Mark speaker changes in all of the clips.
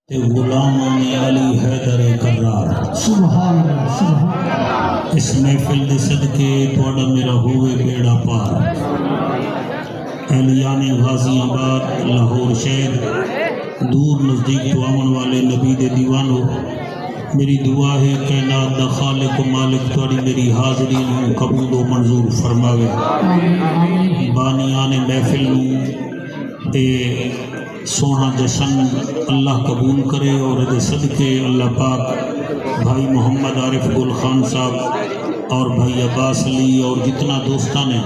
Speaker 1: غلام علی حیدر کرار
Speaker 2: سبحان اللہ سبحان
Speaker 1: اس محفل دے صدقے تواڈا میرا ہوئے بیڑا پار اہلیان غازی آباد لاہور شہر دور نزدیک تو آمن والے نبی دے دیوانوں میری دعا ہے کائنات دا خالق و مالک تواڈی میری حاضری نوں قبول و منظور فرماوے بانیان محفل نوں اے سونا جشن اللہ قبول کرے اور دے صدقے اللہ پاک بھائی محمد عارف گل خان صاحب اور بھائی عباس علی اور جتنا دوستان نے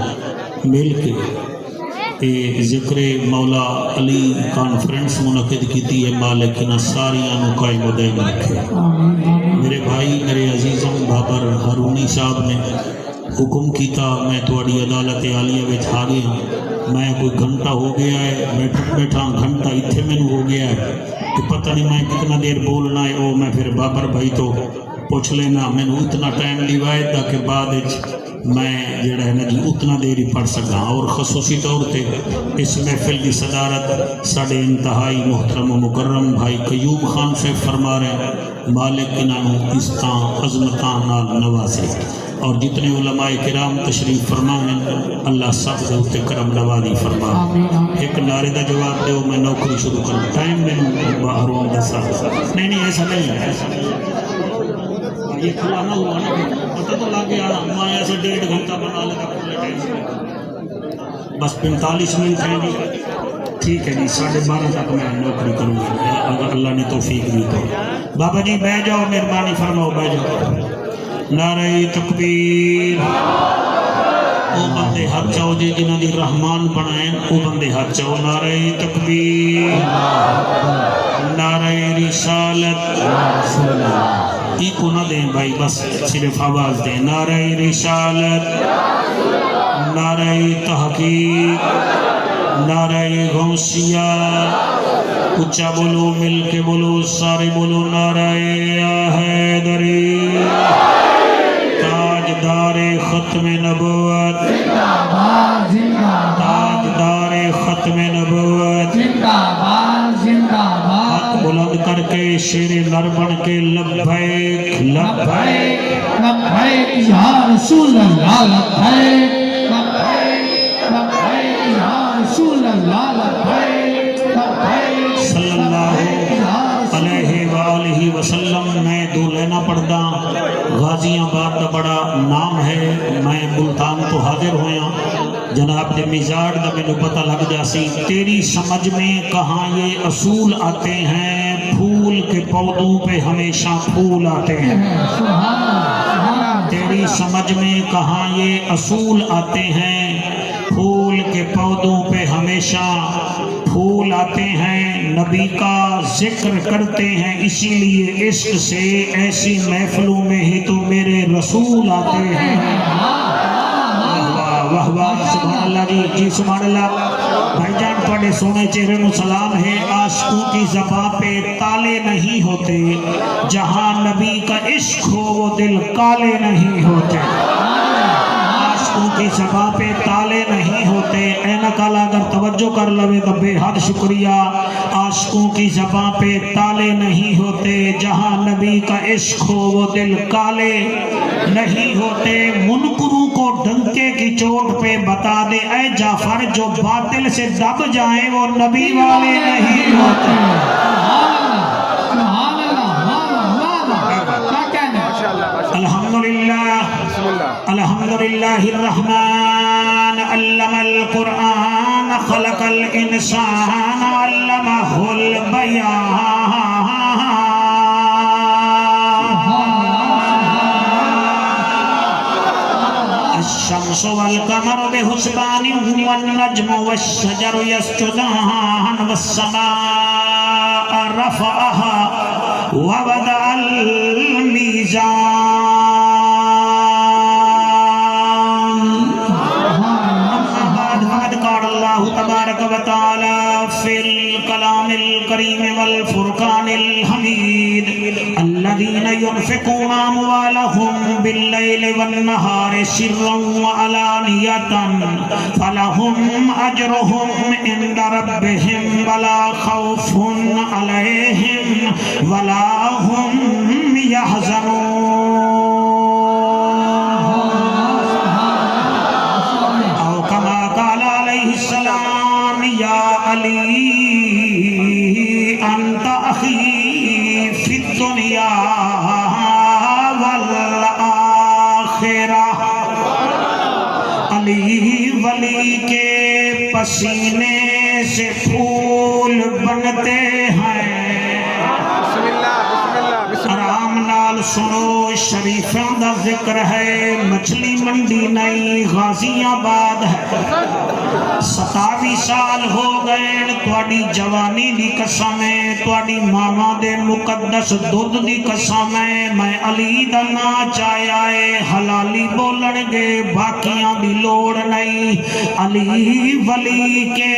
Speaker 1: مل کے اے ذکر مولا علی کانفرنس منعقد کی ہے مالک نہ ساریاں قائم و دائم رکھے میرے بھائی میرے عزیزم بابر ہارونی صاحب نے حکم کیتا میں تواڈی عدالت عالیہ وچ آ گیا میں کوئی گھنٹہ ہو گیا ہے بیٹھا گھنٹہ اتنے میں ہو گیا ہے کہ پتہ نہیں میں کتنا دیر بولنا ہے او میں پھر بابر بھائی تو پوچھ لینا میں نے اتنا ٹائم لیوائے تاکہ بعد میں جڑا ہے نا جی اتنا دیر ہی پڑھ سکا اور خصوصی طور پہ اس محفل کی صدارت ساڑھے انتہائی محترم و مکرم بھائی قیوم خان سے فرما رہے ہیں مالک انہوں عزتاں عظمتاں نال نوازے اور جتنے علماء کرام تشریف فرما ہیں اللہ سب سے ہوتے کرم نوازی فرما ایک نعرے دا جواب دے میں نوکری شروع کروں ٹائم میں باہروں دسا نہیں ایسا نہیں ہے یہ کھلا نہ ہوا نا پتہ تو لگ گیا میں ایسے 1.5 گھنٹہ بنا لیتا کھلے ٹائم بس 45 منٹ ہیں جی ٹھیک ہے جی 12:30 تک میں نوکری کروں گا اگر اللہ نے توفیق دی تو بابا جی بیٹھ جاؤ مہربانی فرماؤ بیٹھ جاؤ نعرہ تکبیر او بندے ہاتھ چاہو جی جنہوں نے رحمان بنائیں او بندے ہاتھ چاہو نعرہ تکبیر نعرہ رسالت ای کو نہ دیں بھائی بس صرف آواز دیں نعرہ رسالت نعرہ تحقیق نعرہ غوثیہ اچھا بولو مل کے بولو سارے بولو نعرہ حیدری تاجدار ختم نبوت تاجدار ختم نبوت ہاتھ بلند کر کے شیر نر بن کے لبیک لبیک
Speaker 2: لبیک یا رسول اللہ لبیک لبیک لبیک یا رسول اللہ لبیک لبیک
Speaker 1: صلی اللہ علیہ وآلہ وسلم میں دو لینا پڑھدا غازی آباد کا بڑا نام ہے میں ملتان تو حاضر ہویا جناب دے مزاج دا میں پتہ لگ جاسی تیری سمجھ میں کہاں یہ اصول آتے ہیں پھول کے پودوں پہ ہمیشہ پھول آتے ہیں تیری سمجھ میں کہاں یہ اصول آتے ہیں پھول کے پودوں پہ ہمیشہ پھول آتے ہیں نبی کا ذکر کرتے ہیں اسی لیے عشق سے ایسی محفلوں میں ہی تو میرے رسول آتے ہیں واہ واہ سبحان اللہ جی جی سبحان اللہ بھائی جان تھوڑے سونے چہرے نو سلام ہے عاشقوں کی زباں پہ تالے نہیں ہوتے جہاں نبی کا عشق ہو وہ دل کالے نہیں ہوتے عاشقوں کی زباں پہ تالے نہیں ہوتے اینک والا اگر توجہ کر لوے تو بے حد شکریہ عاشقوں کی زباں پہ تالے نہیں ہوتے جہاں نبی کا عشق ہو وہ دل کالے نہیں ہوتے منکروں کو ڈنکے کی چوٹ پہ بتا دے اے جعفر جو باطل سے دب جائیں وہ نبی والے نہیں ہوتے الحمدللہ الرحمن علم القرآن خلق الانسان علمہ البیان الشمس والقمر بحسبان والنجم والشجر يسجدان والسماء رفعها ووضع الميزان تبارک و تعالی فی الکلام الکریم والفرقان الحمید الذین ينفقون اموالهم باللیل والنہار سرا وعلانیتا فلهم اجرهم عند ربهم ولا خوف علیہم ولا هم يحزنون او كما قال عليه السلام يا علي انت اخي في الدنيا والآخرہ. علی ولی کے پسینے سے پھول بنتے ہیں. آرام نال سنو، شریفاں دا ذکر ہے. مچھلی منڈی نہیں، غازی آباد ہے. 27 سال ہو گئے تواڈی جوانی دی قسم ہے، تواڈی ماواں دے مقدس دودھ دی قسم ہے. میں علی دا نام چایا ہے، حلالی بولن گے، باقیاں دی لوڑ نہیں. علی ولی کے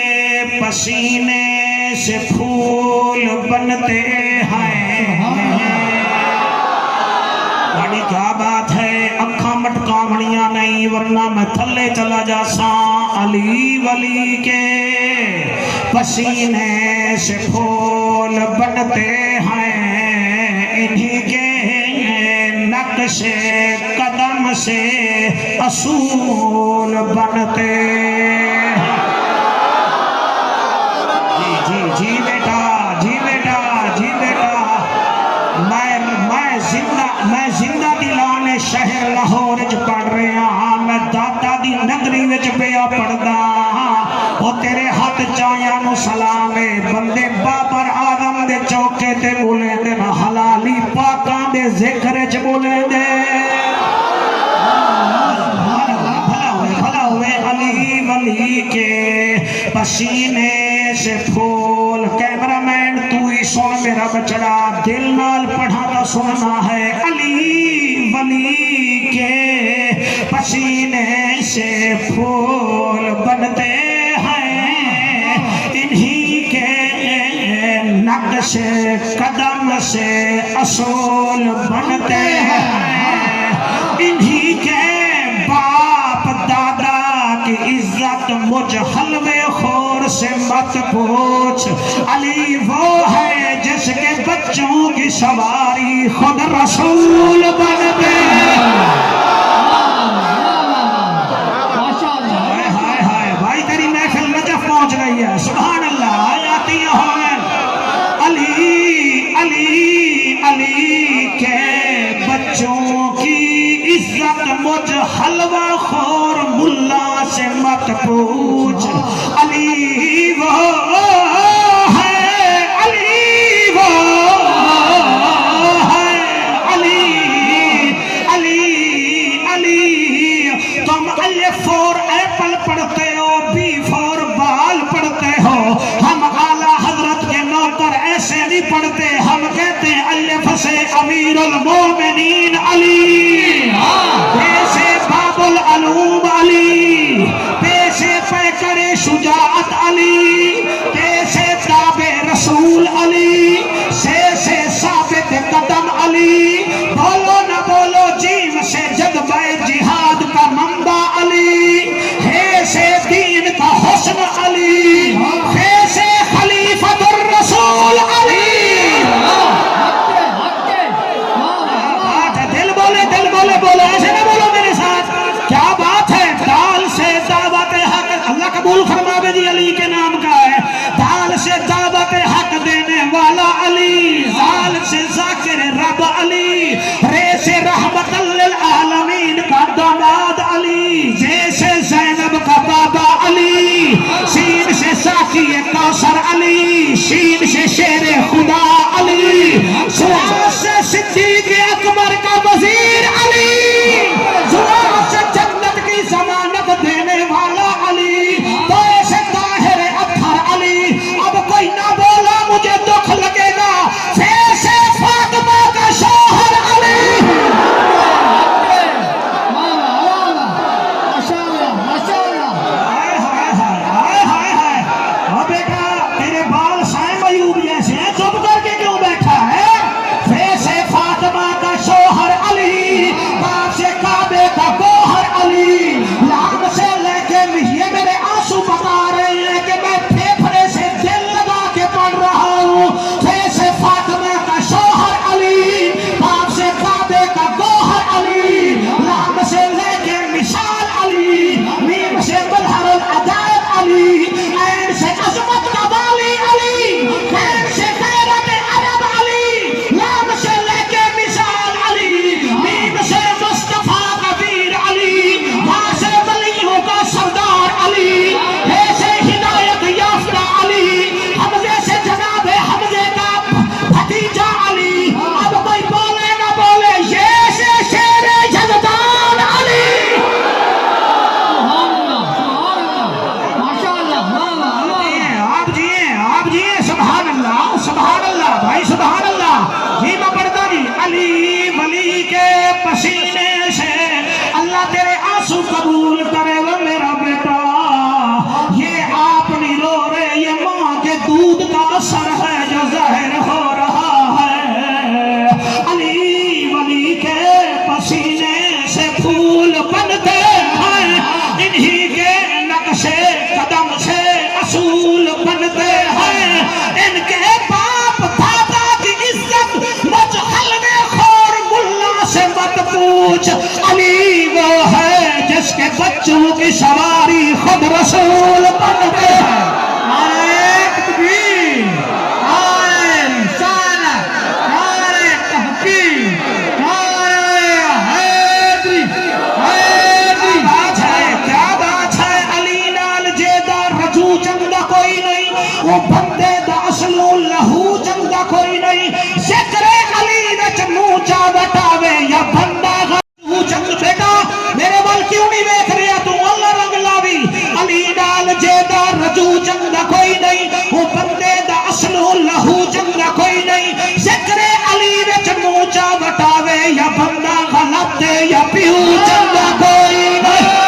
Speaker 1: پسینے سے پھول بنتے ہیں. بڑی کیا بات ہے، اکھاں مٹکاونیاں نہیں ورنہ میں تھلے چلا جاساں. علی ولی کے پسینے سے پھول بنتے ہیں، انہی کے نقش قدم سے اصول بنتے. جی بیٹا، جی بیٹا، جی بیٹا. میں زندہ دلان شہر لاہور چ پڑھ رہا ہاں. میں داتا دی نگری وچ پیا پڑھدا ہاں. او تیرے ہاتھ چاہیاں نو سلام ہے. بندے بابر آدم دے چوکے تے بولے دے نہ حلالی پاکاں دے ذکر چ بولے دے. بھلا ہوئے علی ولی کے پسینے سے پھول. کیمرہ مین تو ہی سن میرا بچڑا، دل نال پڑھا دا سننا ہے. علی ولی کے پسینے سے پھول بنتے ہیں، انہی کے نقش قدم سے اصول بنتے ہیں. انہی کے باپ دادا کی عزت مجھ حلوے خور سے مت پوچھ. علی وہ ہے جس کے بچوں کی سواری خود رسول بنتے ہیں. بھائی تیری محفل نجف پہنچ گئی ہے. سبحان اللہ. آیاتی ہیں علی علی علی کے بچوں کی عزت مجھ حلوہ خور ملا سے مت پوچھ. علی وہ ہے، علی وہ ہے، علی علی علی. تم الف فور ایپل پڑھتے ہو، بی فور بال پڑھتے ہو. ہم اعلیٰ حضرت کے نوکر ایسے نہیں پڑھتے. ہم کہتے ہیں الف سے امیر المومنین علی، ایسے باب
Speaker 2: بچوں کی سواری خود رسول بنتے ہیں نعرہ تکبیر نعرہ رسالت نعرہ تحقیق نعرہ حیدری حیدری
Speaker 1: کیا بات ہے علی نال جیدہ رجو چنگا کوئی نہیں وہ بندے دا اصلو لہو چنگا کوئی نہیں ذکر علی وچ موچا بٹاوے یا بندہ غلو چنگ بیٹا میرے بل کیوں نہیں دیکھ رہا تو اللہ رنگ لاوی علی نال جیدہ رجو چنگا کوئی نہیں وہ بندے دا اصلو لہو چنگا کوئی نہیں ذکر علی وچ موچا بٹاوے یا بندہ غلط دے یا پیو چنگا کوئی نہیں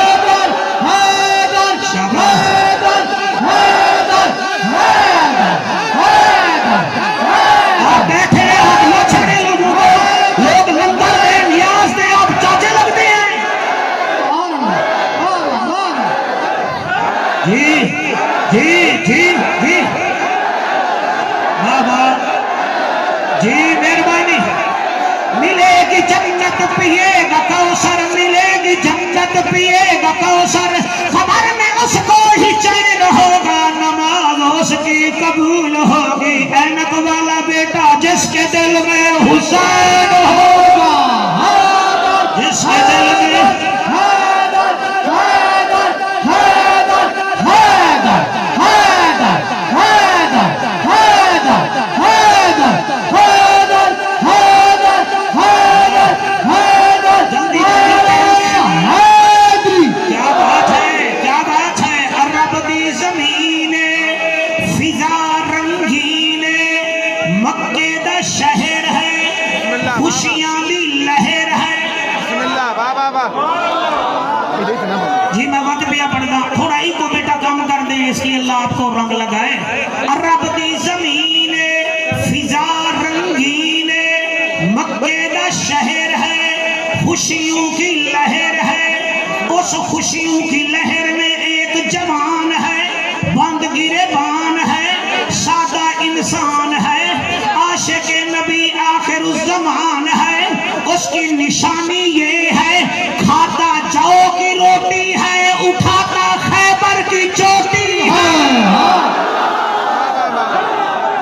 Speaker 1: جی مہربانی ملے گی جنت پیے گا کوثر ملے گی جنت پیے گا کوثر خبر میں اس کو ہی چین ہوگا نماز اس کی قبول ہوگی اینک والا بیٹا جس کے دل میں حسین ہوگا جس کے دل میں جی میں وقت پہ پڑھنا تھوڑا ہی کو بیٹا کام کر دیں اس لیے اللہ آپ کو رنگ لگائے عرب دی زمین فضا رنگین مکے دا شہر ہے خوشیوں کی لہر ہے اس خوشیوں کی لہر میں ایک جوان ہے بند گریبان ہے سادہ انسان ہے عاشق نبی آخر الزمان ہے اس کی نشانی یہ ہے کھاتا جو کی روٹی ہے اٹھاتا خیبر کی چوٹی ہے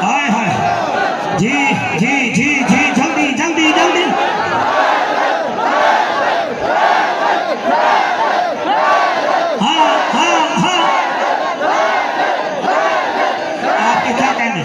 Speaker 1: ہائے ہائے جی جی جی جی جلدی جلدی جلدی ہاں ہاں ہاں آپ کے کیا کہنے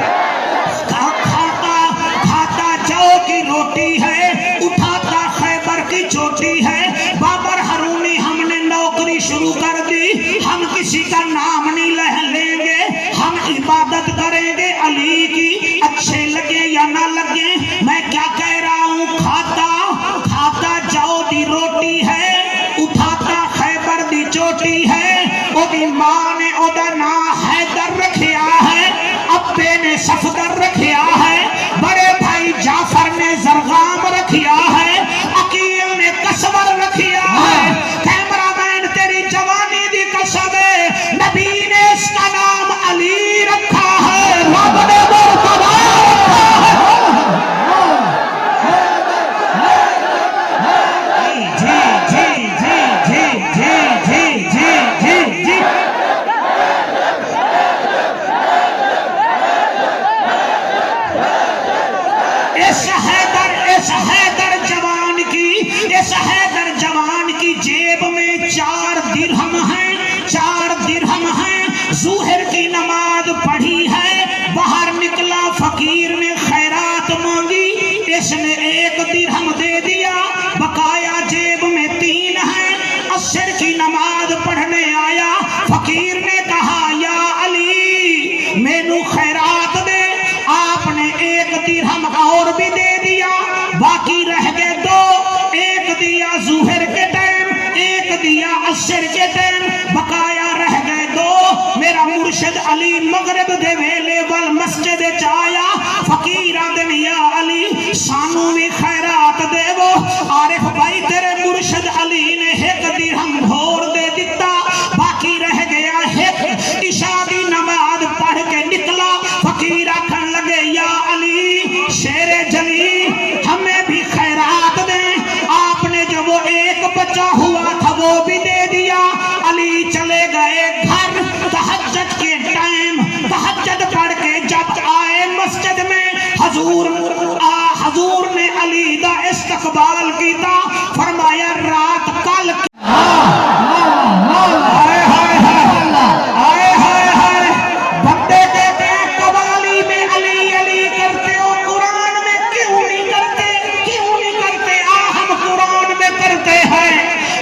Speaker 1: کھاتا جو کی روٹی ہے اٹھاتا خیبر کی چوٹی ہے بابر ہرونی ہم نے نوکری شروع کر دی ہم کسی کا نام نہیں لیں گے ہم عبادت کریں گے علی کی اچھے لگے یا نہ لگے میں کیا کہہ رہا ہوں کھاتا جو دی روٹی ہے اٹھاتا خیبر دی چوٹی ہے او دی ماں نے او دا نام حیدر رکھیا ہے ابے نے صفدر رکھیا ہے بڑے بھائی جعفر نے زرغام رکھیا ہے عقیل نے کسور رکھیا ہے کیمرہ مین تیری جوانی دی قسم ہے نبی نے اس کا نام علی رکھا ہے رب نے مرتبہ رکھا ہے جی اس حیدر جوان کی جیب میں 4 درہم ہیں ظہر کی نماز پڑھی ہے باہر نکلا فقیر نے خیرات مانگی اس نے 1 درہم دے دیا بقایا جیب میں 3 ہیں عصر کی نماز پڑھنے آیا فقیر نے کہا یا علی مینوں خیرات دے آپ نے 1 درہم اور بھی دے دیا باقی رہ گئے 2 ایک دیا ظہر کے ٹائم ایک دیا عصر کے ٹائم بقایا رہ گئے 2 میرا مرشد علی مغرب دے ویلے وال مسجد چایا فقیر آدم یا علی سانو بھی خیرات دے وہ عارف بھائی تیرے مرشد علی نے 1 درہم بھور دے دیتا باقی رہ گیا 1 عشاء دی نماز پڑھ کے نکلا فقیر آکھن لگے یا علی شیر جلی ہمیں بھی خیرات دیں آپ نے جو وہ 1 بچہ ہوا تھا وہ بھی دے دیا
Speaker 2: حضور نے علی دا استقبال کیتا، فرمایا رات کل بندے کہتے ہیں قوالی میں علی علی کرتے ہو، قرآن میں کیوں نہیں کرتے؟ کیوں نہیں کرتے؟ ہم قرآن میں کرتے ہیں۔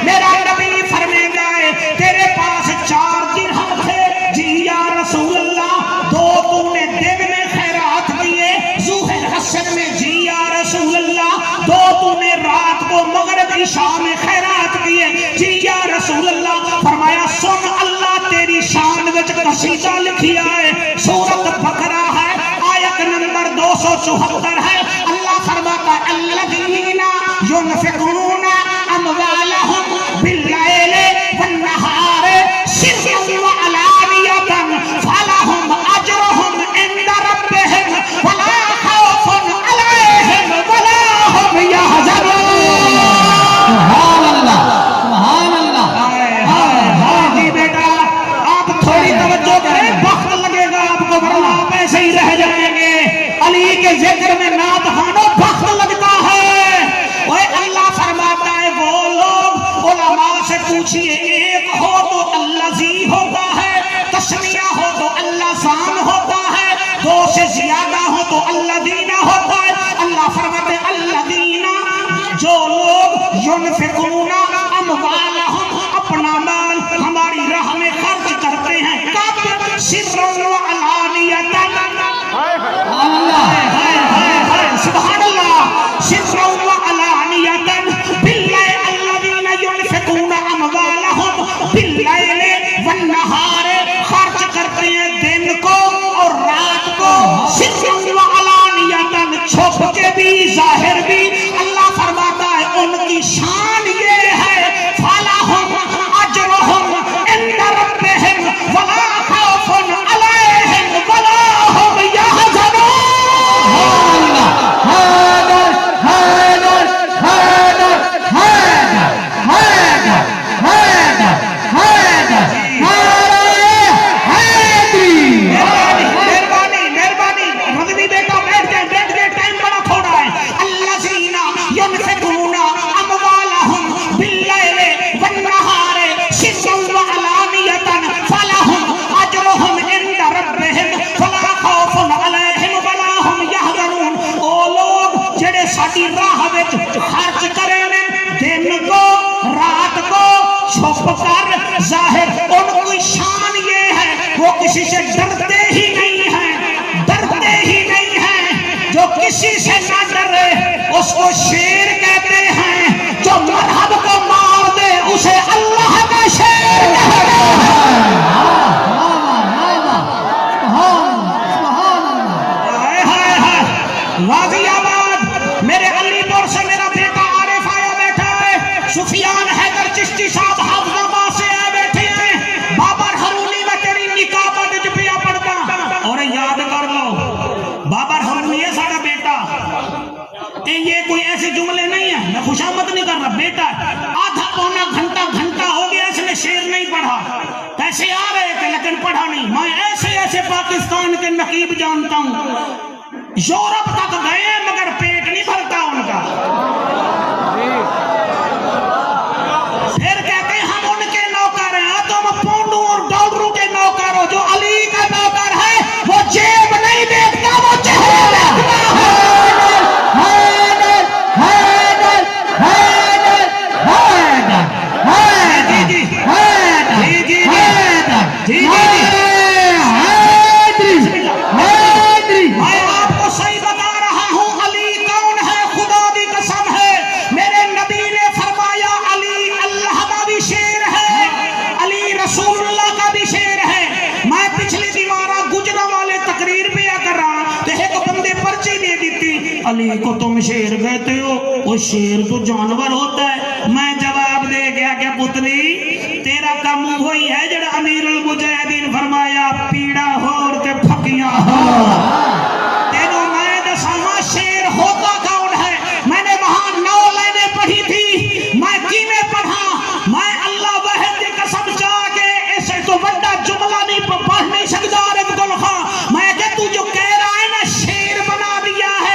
Speaker 2: میرا نبی فرمائے گا تیرے پاس 4 درہم تھے، جی یا رسول اللہ 2 تم نے دن میں خیرات کیے، ظہر عصر میں، جی یا رسول اللہ 2 تم نے رات کو مغرب عشاء میں خیرات کیے، جی یا رسول اللہ۔ فرمایا سن اللہ تیری شان وچ قصیدہ لکھیا ہے، سورۃ بقرہ ہے، آیت نمبر 274 ہے۔ اللہ فرماتا ہے الذین ينفقون اموالهم باللیل والنہار سرا وعلانیۃ فلہم اجرہم عند ربہم ولا خوف علیہم ولا هم یحزنون۔ سبحان اللہ، سبحان اللہ۔ جی بیٹا آپ تھوڑی توجہ کریں، وقت لگے گا آپ کو، ورنہ آپ ایسے ہی رہ جائیں گے۔ علی کے ذکر میں نعت خوانوں وقت لگتا ہے۔ اوے اللہ فرماتا ہے وہ لوگ، علماء سے پوچھئے، ایک ہو تو الذی ہوتا ہے، تسنیہ ہو تو اللذان ہوتا ہے، 2 سے زیادہ ہو تو الذین ہوتا ہے۔ اللہ فرماتے ہیں الذین، جو لوگ ينفقون اموالہم، اپنا مال ہماری راہ میں خرچ کرتے ہیں، کب؟ سرا وعلانیۃ، سبحان اللہ، سرا وعلانیۃ باللیل، الذین ينفقون اموالہم باللیل والنہار، خرچ کرتے ہیں دن کو اور رات کو، سرا وعلانیۃ، چھپ کے بھی ظاہر بھی۔ اللہ فرماتا ہے ان کی شان یہ ہے فَلَهُمْ أَجْرُهُمْ عِنْدَ رَبِّهِمْ وَلَا خَوْفٌ عَلَيْهِمْ وَلَا هُمْ يَحْزَنُونَ۔ خرچ کریں دن کو رات کو، چھپ کر ظاہر، ان کی شان یہ ہے وہ کسی سے ڈرتے ہی نہیں ہیں، ڈرتے ہی نہیں ہیں۔ جو کسی سے نہ ڈرے اس کو شیر کہتے ہیں، جو مذہب کو مار دے اسے اللہ کا شیر کہتے ہیں۔ غازی آباد میرے علی پور سے میرا بیٹا عارف آیا بیٹھا ہے، سفیان حیدر چشتی صاحب حافظ آباد سے آئے بیٹھے ہیں، بابر ہرونی میں تیری نکاح پر جبیا پڑھتا، اور یاد کر لو بابر ہرونی ہے سارا بیٹا، یہ کوئی ایسے جملے نہیں ہیں، میں خوشامد نہیں کر رہا، بیٹا آدھا پونا گھنٹہ ہو گیا اس نے شعر نہیں پڑھا، پیسے آ رہے تھے لیکن پڑھا نہیں۔ میں ایسے پاکستان کے نقیب جانتا ہوں، یورپ تک گئے مگر پیٹ نہیں بھرتا ان کا، پھر کہتے ہیں ہم ان کے نوکر ہیں، تم پونڈوں اور ڈالروں کے نوکر ہو، جو علی کا نوکر ہے وہ جیب نہیں دیکھتا، وہ چہرہ دیکھتا ہے۔ علی کو تم شیر کہتے ہو، وہ شیر تو جانور ہوتا ہے۔ میں جواب دے گیا کہ پتری تیرا کام وہی ہے جڑا امیر المجاہدین فرمایا پیڑا ہور تے پھکیاں ہو۔ تینوں میں دساما شیر ہوتا کون ہے؟ میں نے وہاں 9 لائنیں پڑھی تھی، میں کی میں پڑھا، میں اللہ واحد کی قسم چاہ کے ایسے تو بڑا جملہ نہیں پڑھ نہیں سکتا عارف گل خان، میں کہ تو جو کہہ رہا ہے نا شیر بنا دیا ہے،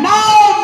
Speaker 2: 9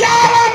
Speaker 2: 11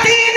Speaker 2: 3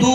Speaker 2: 2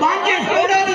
Speaker 2: 5।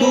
Speaker 2: 2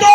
Speaker 2: 2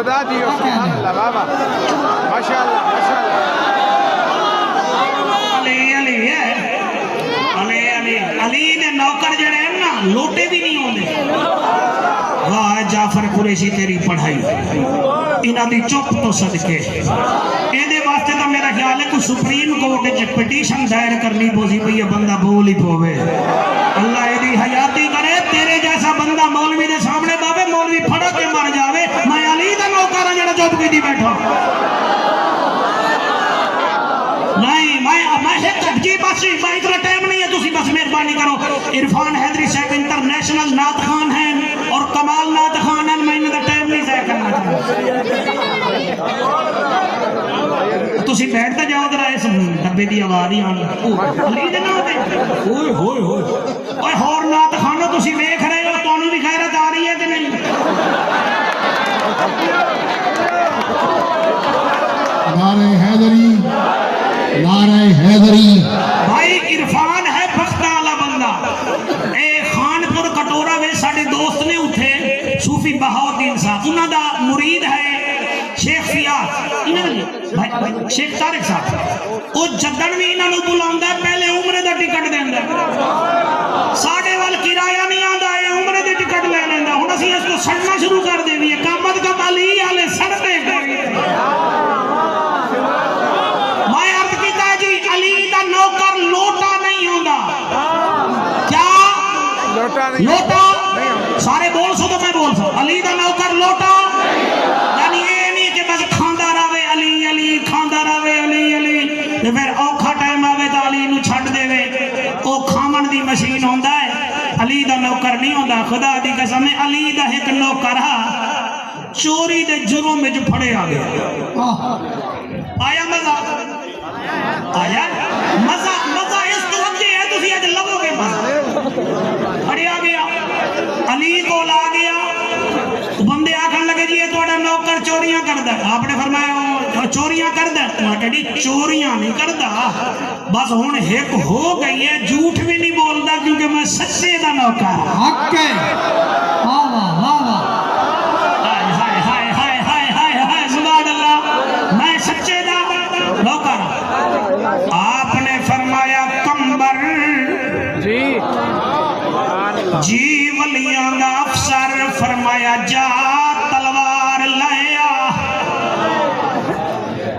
Speaker 3: صدا دیو سبحان اللہ بابا ماشاءاللہ ماشاءاللہ
Speaker 2: علی علی ہے علی علی علی دے نوکر جڑے ہیں نا لوٹے بھی نہیں ہوندے واہ جعفر قریشی تیری پڑھائی انہاں دی چپ تو صدقے ایدے واسطے تو میرا خیال ہے کوئی سپریم کورٹ وچ پٹیشن دائر کرنی پوسی پئی ہے بندہ بول ہی پوے اللہ ایدی حیاتی کرے تیرے جیسا بندہ مولوی دے سامنے باوے مولوی پھڑک کے مر جاوے میں علی دا نوکر ہاں جڑا چپ کی بیٹھا نہیں میں جی بس میں اتنا ٹائم نہیں ہے تسی بس مہربانی کرو عرفان حیدری صاحب انٹرنیشنل نعت خان ہیں اور کمال نعت خان ہیں میں انہیں ٹائم نہیں ضائع کرنا چاہتا تسی بیٹھتے جاؤ ذرا اس ڈبے دی آواز ہی آنی علی دے نام تے اوئے ہوئے ہوئے اوئے ہور نعت خانو تسی دیکھ رہے ہو تانوں بھی غیرت آ رہی ہے کہ نہیں
Speaker 4: نعرہ حیدری نعرہ حیدری
Speaker 2: بھائی عرفان ہے بختہ والا بندہ اے خان پور کٹورا میں ساڑے دوست نے اٹھے صوفی بہاؤدین صاحب انہاں دا مرید ہے شیخ فیاض شیخ طارق صاحب وہ جدن بھی انہاں نو بلاوندا ہے پہلے عمرے دا ٹکٹ دیندا ساڑے وال کرایہ نہیں آندا ہے عمرے دی ٹکٹ لے لیندا ہن اسی اس کو سڑنا شروع کر دیوی ہے کامت کم علی والے سڑتے کوئی لوٹا سارے بول سو تو میں بول سو علی دا نوکر لوٹا یعنی یہ نہیں کہ بس کھاندا رہے علی علی کھاندا رہے علی علی پھر اوکھا ٹائم آوے تو علی نو چھڈ دے او کھامن دی مشین ہوندا ہے علی دا نوکر نہیں ہوندا خدا دی قسم ہے علی دا ایک نوکر ہا چوری دے جرم وچ پھڑے آ گیا آیا مزہ آیا مزہ مزہ اس تو اگے ہے تسی اج لو گے مزہ پھڑے آ گیا علی کو لا گیا بندے آکھن لگے جی یہ تہاڈا نوکر چوریاں کردا ہے آپ نے فرمایا چوریاں کردا ہے میں کہی چوریاں نہیں کردا بس ہن ایک ہو گئی ہے جھوٹ بھی نہیں بولدا کیونکہ میں سچے دا نوکر
Speaker 5: حق ہے واہ واہ واہ واہ
Speaker 2: ہائے ہائے ہائے ہائے ہائے ہائے سبحان اللہ میں سچے دا نوکر آپ نے فرمایا کمبر جی ولیاں دا افسر فرمایا جا تلوار لیا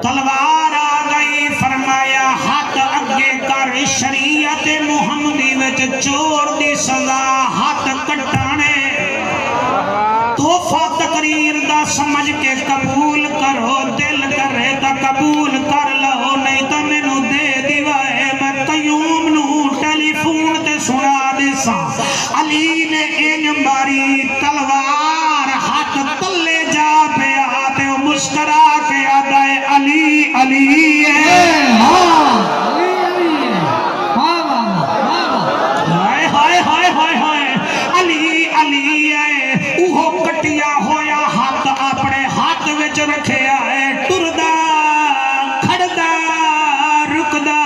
Speaker 2: تلوار آ گئی فرمایا ہاتھ اگے کر شریعت محمدی وچ چور دی سزا ہاتھ کٹانے تحفہ تقریر دا سمجھ کے قبول کرو دل کرے تا قبول کر لو نہیں تو مینوں دے دیوائے میں قیوم نو ٹیلی فون تے سنا دے سا علی نے این ماری تلوار ہاتھ تلے جا پہ آتے مسکرا کے آدھائے علی علی ہے ہائے ہائے ہائے ہائے ہائے علی علی ہے اوہو کٹیا ہویا ہاتھ اپنے ہاتھ وچ رکھیا ہے ٹردا کھڑدا رکدا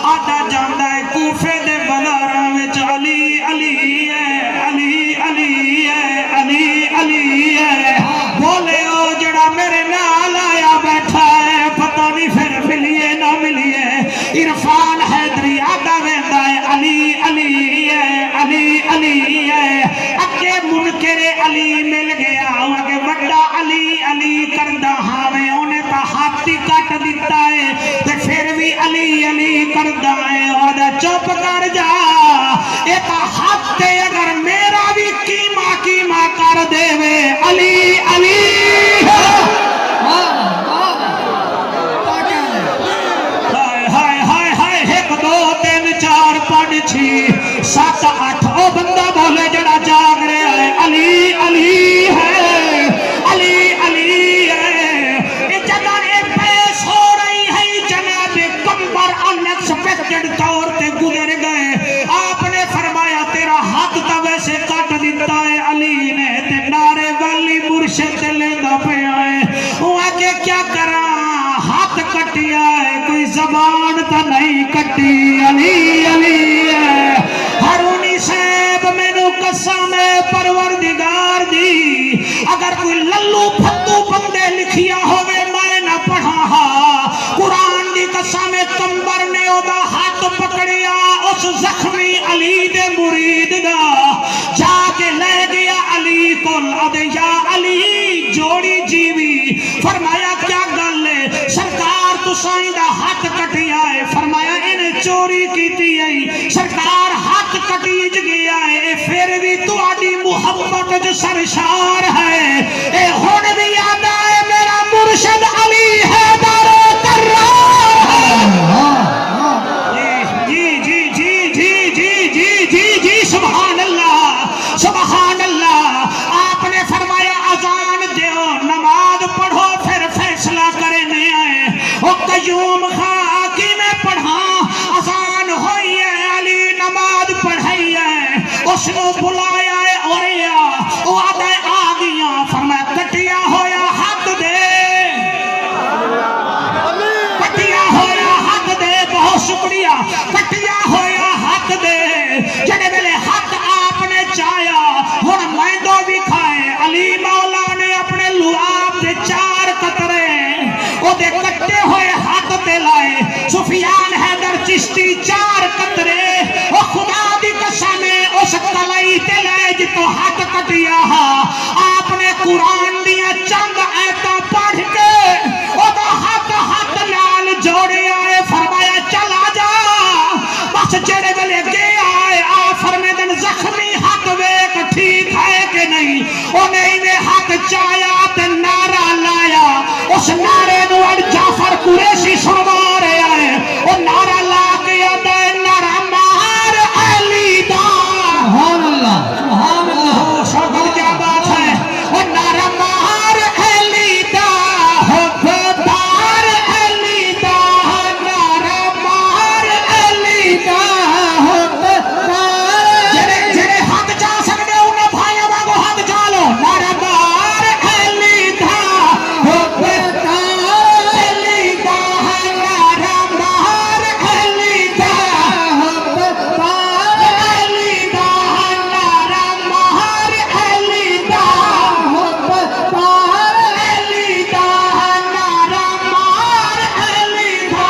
Speaker 2: آدھا جاندا ہے کوفے دے بازاراں وچ علی علی ہے علی علی ہے علی علی ہے بولے او جڑا میرے نال آیا بیٹھا ہے پتہ نہیں پھر ملیے نہ ملیے عرفان حیدری آدھا ویندا ہے علی علی ہے علی علی ہے اگے منکر علی مل گیا اگے وڈا علی علی کردا ہاویں اونے تا ہاتھی کٹ دتا ہے تے پھر بھی علی علی کردا ہے اور چپ کر جا اے تا ہاتھ اگر میرا بھی کیما کر دے وے علی علی ہائے ہائے ہائے ایک دو تین چار پانچ چھ سات آٹھ او بندہ بولے جڑا جاگ رہا ہے علی علی ہے علی علی ہے یہ جگہ پیش ہو رہی ہے جناب کمبر انیکسپیکٹڈ طور پہ گزر گئے آپ نے فرمایا تیرا ہاتھ تا ویسے کٹ دیتا ہے علی نے تے نارے والی مرشد لیندہ پہ آئے وہ آگے کیا کرا ہاتھ کٹیا ہے کوئی زبان تا نہیں کٹی علی علی ہے ہرونی صاحب میں نو قسم ہے بول آدھے یا علی جوڑی جیوی فرمایا کیا گل ہے سرکار تو سائندہ ہاتھ کٹیا ہے فرمایا انہیں چوری کیتی ہے سرکار ہاتھ کٹیج گیا ہے پھر بھی تو آدھی محبت جو سرشار ہے اے ہون بھی یاد آئے میرا مرشد علی حیدر کرار جی سبحان اللہ آپ نے فرمایا اذان دیو نماز پڑھو پھر فیصلہ کرنے آئے او قیوم خاکی میں پڑھا اذان ہوئی ہے علی نماز پڑھائی ہے اس نے بلایا ہے اور وہ آدھے آگیا فرمایا کٹیا ہویا حق دے کٹیا ہویا حق دے بہت شکریہ کٹیا ہویا حق دے جڑے ویلے حق آپ نے چاہیا ہن مینڈو بھی کھائے علی مولا نے اپنے لعاب دے 4 قطرے او دے کٹے ہوئے حق تے لائے سفیان حیدر چشتی 4 قطرے او خدا دی قسم اس کلائی تے لائے جتو حق کٹیا آپ نے قرآن دیا چند ایتاں پڑھ کے او دا حق نال جوڑے آئے فرمایا چلا جا بس جڑے ویلے گے آئے آ فرمے دن زخمی حق ویک ٹھیک ہے کہ نہیں انہیں میں حق چایا تے نعرہ لایا اس نعرے نو جعفر قریشی سنوا رہے آئے وہ نعرہ لا کے آدھے نعرہ مار علی دا
Speaker 5: سبحان اللہ
Speaker 2: شاکر کیا بات ہے وہ نعرہ مار علی دا حبدار علی دا نعرہ مار علی دا جڑے حق جا سکتے انہیں بھائیوں مانگو حق جالو نعرہ مار علی دا حبدار علی دا نعرہ مار علی دا حبدار علی دا نعرہ مار علی دا حبدار علی دا نعرہ مار علی دا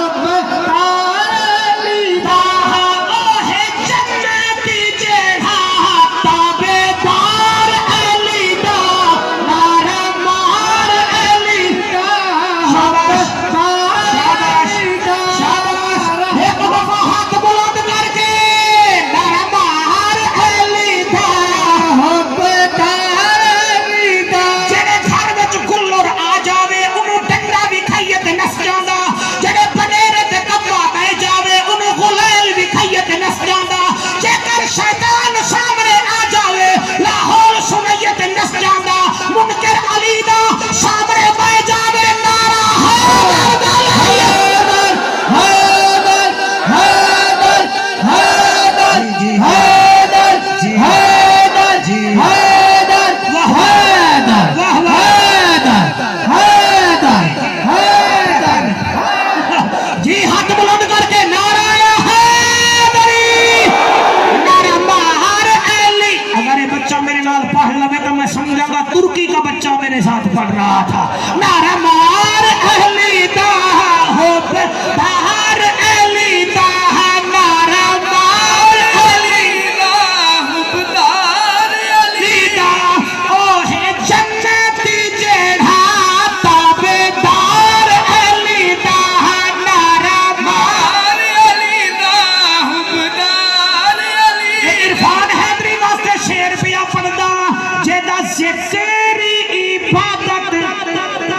Speaker 2: حبدار علی دا اوہ جنتی جیڑا تابدار علی دا نعرہ مار علی دا شاباش شاباش ایک دفعہ ہاتھ بلند کر کے نعرہ مار علی دا حبدار علی دا جڑے گھر وچ گلر آ جاوے انہوں ڈنڈا بھی کھائیے تے نس جاندا جڑے بنیرے تے کپا پہ جاوے انہوں غلیل بھی کھائیے تے نس جاندا جے کر شیطان سامنے آ جاوے لاہور سنائیے تے نس جاندا منکر علی دا سامنے پہ جاوے نعرہ جی ہاتھ بلند کر کے نعرہ حیدری نعرہ مار علی اگر یہ بچہ میرے نال پڑھ لگے تو میں سمجھا گا ترکی کا بچہ میرے ساتھ پڑھ رہا تھا نعرہ مار علی دا حبدار علی دا نعرہ مار علی دا حبدار علی دا اوہ جنتی جیڑا تابدار علی دا نعرہ مار علی دا حبدار علی عرفان حیدری واسطے شعر پیا پڑھدا جیدا ذکری عبادت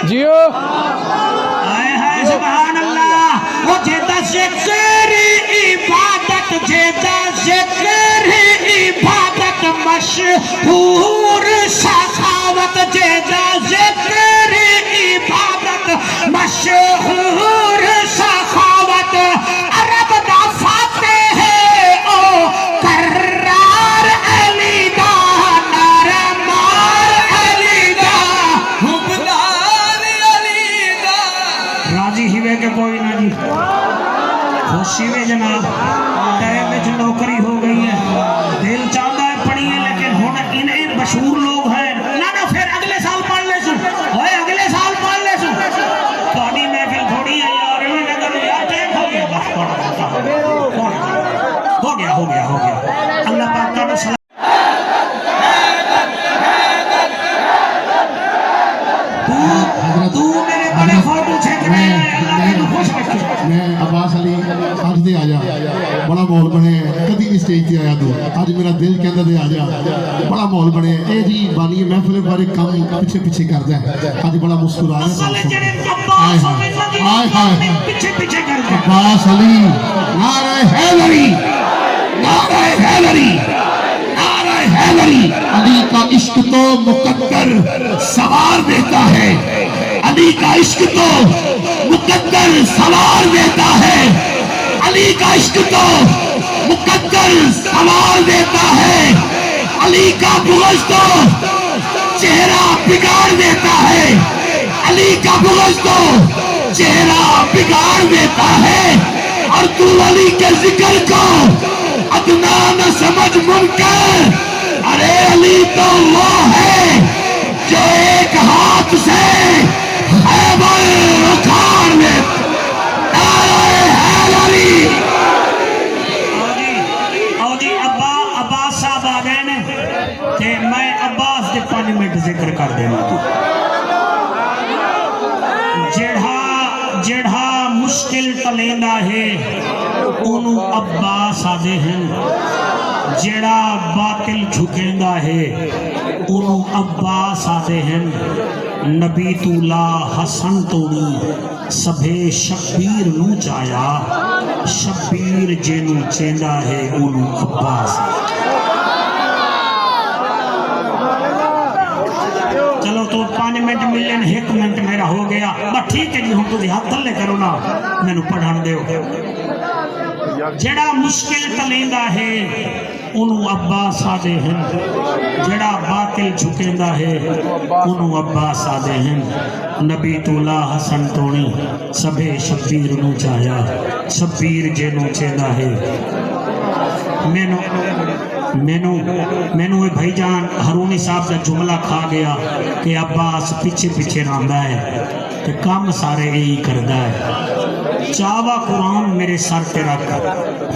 Speaker 3: جیو
Speaker 2: آئے ہائے سبحان اللہ وہ جیدا ذکری عبادت جیدا ذکری عبادت مشہور سخاوت جیدا ذکری عبادت مشہور سخاوت عرب دا فاتح ہے او کرار علی دا نعرہ مار علی دا حبدار علی دا راضی ہی کہ کوئی نہ جی خوشی میں جناب ٹائم میں نوکری ہو گئی ہے دل چاہتا ہے پڑھیے لیکن ہن انہیں مشہور لوگ ہیں نہ پھر اگلے سال پڑھ لیں
Speaker 4: دو اج میرا دل کہندا تے آ جا بڑا ماحول بنیا اے جی بانی محفل بارے کام پیچھے پیچھے کردا ہے اج بڑا مسکرا رہا ہے ہائے ہائے
Speaker 2: پیچھے پیچھے کر کے
Speaker 4: عباس علی نعرہ حیدری نعرہ حیدری نعرہ حیدری علی کا عشق تو مقدر سوار دیتا ہے علی کا عشق تو مقدر سوار دیتا ہے علی کا عشق تو مقدر سوار دیتا ہے علی کا بغض تو چہرہ بگاڑ دیتا ہے علی کا بغض تو چہرہ بگاڑ دیتا ہے اور تو علی کے ذکر کو ادنا نہ سمجھ منکر ارے علی تو وہ ہے جو ایک ہاتھ سے خیبر اکھاڑ دیتا
Speaker 2: جی عباس صاحب آ گئے نے کہ میں عباس کے 5 منٹ ذکر کر دینا جڑا مشکل ٹلیندا ہے انہوں عباس آدھے ہیں جڑا باطل جھکیندا ہے انہوں عباس آدھے ہیں نبی تولا حسن تونی سبھے شبیر نو چایا شبیر جنو چیندا ہے انہوں عباس چلو تو 5 منٹ ملین 1 منٹ میرا ہو گیا بس ٹھیک ہے جی ہم تو ہاتھ تھلے کرو نا میں نو پڑھان دیو جڑا مشکل تلیندا ہے انہوں عباس آدھے ہیں جڑا باطل جھکیندا ہے انہوں عباس آدھے ہیں نبی تولا حسن تونی سبھے شبیر نو چاہیا شبیر جنو چیندا ہے مینو بھائی جان ہرونی صاحب کا جملہ کھا گیا کہ عباس پیچھے پیچھے رہندا ہے کہ کام سارے یہی کردا ہے چاوا قرآن میرے سر پہ رکھ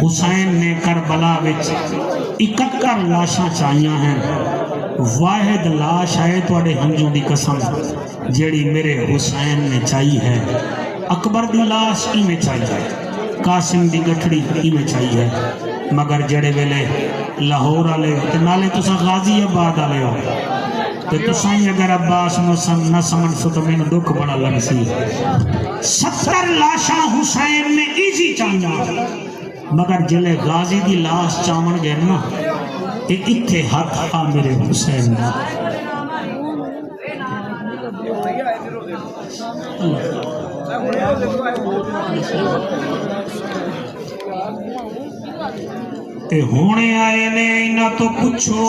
Speaker 2: حسین نے کربلا وچ 71 لاشاں چاہیاں ہیں واحد لاش ہے توڑے ہنجوں دی قسم جیڑی میرے حسین نے چاہی ہے اکبر دی لاش کی میں چاہی ہے قاسم دی گٹھڑی کی میں چاہی ہے مگر جڑے ویلے لاہور آلے ہو تے نالے تسا غازی آباد آلے ہو تے تسائیں اگر عباس نہ سمجھ سو تو میں نے دکھ بڑا لگ سی 70 لاشاں حسین نے ایزی چاہنا مگر جلے غازی دی لاش چاون گئے نا تے اتھے ہاتھ آ میرے حسین دا تے ہونے آئے نے اینا تو پچھو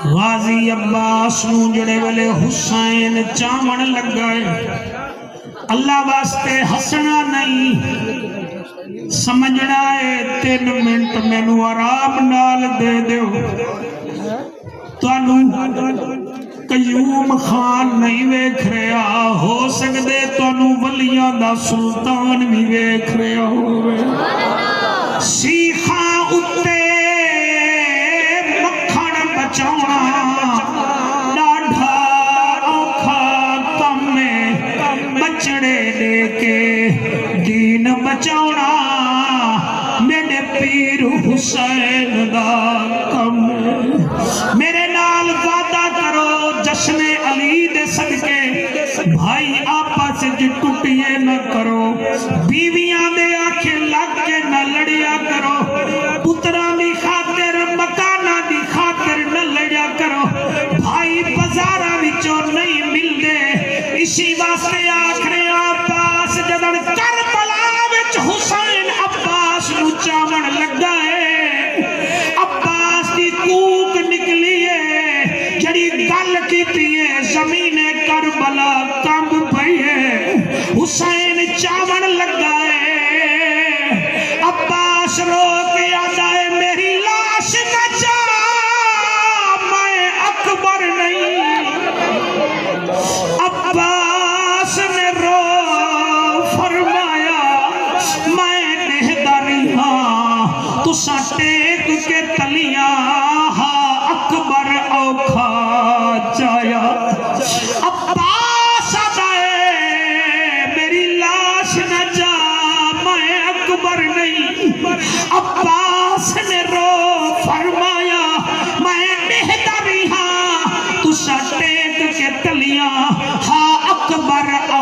Speaker 2: غازی عباس نو جڑے والے حسین چاون لگ گئے اللہ واسطے ہسنا نہیں سمجھنا ہے 3 منٹ مینو آرام نال دے دیو تانوں قیوم خان نہیں ویکھ رہا ہو سکدے تانوں ولیاں دا سلطان بھی ویکھ رہا ہوئے سیخاں اتے مکھن بچاؤنا ڈاڈھا اوکھا کم بچڑے دے کے دین بچاؤنا میرے پیر حسین دا کم میرے نال وعدہ کرو جشن علی دے صدقے بھائی آپس جی ٹوٹیے نہ کرو بیویاں دے آنکھیں لگ کے نہ لڑیا کرو پتران دی خاطر مکانہ دی خاطر نہ لڑیا کرو بھائی بزارہ وچوں نہیں مل دے اسی واسطے آکھنے عباس جدن کربلا وچ حسین عباس نو چاون لگا ہے عباس دی کوک نکلی ہے جڑی گل کیتی ہے زمین کربلا کمب پئی ہے حسین چاون لگا ہے عباس رو کے آتا ہے میری لاش نہ جا میں اکبر نہیں عباس نے رو فرمایا میں نہدری ہاں تسا ٹیک کے تلیاں ہاں اکبر اوکھا جایا عباس آتا ہے میری لاش نہ جا میں اکبر نہیں عباس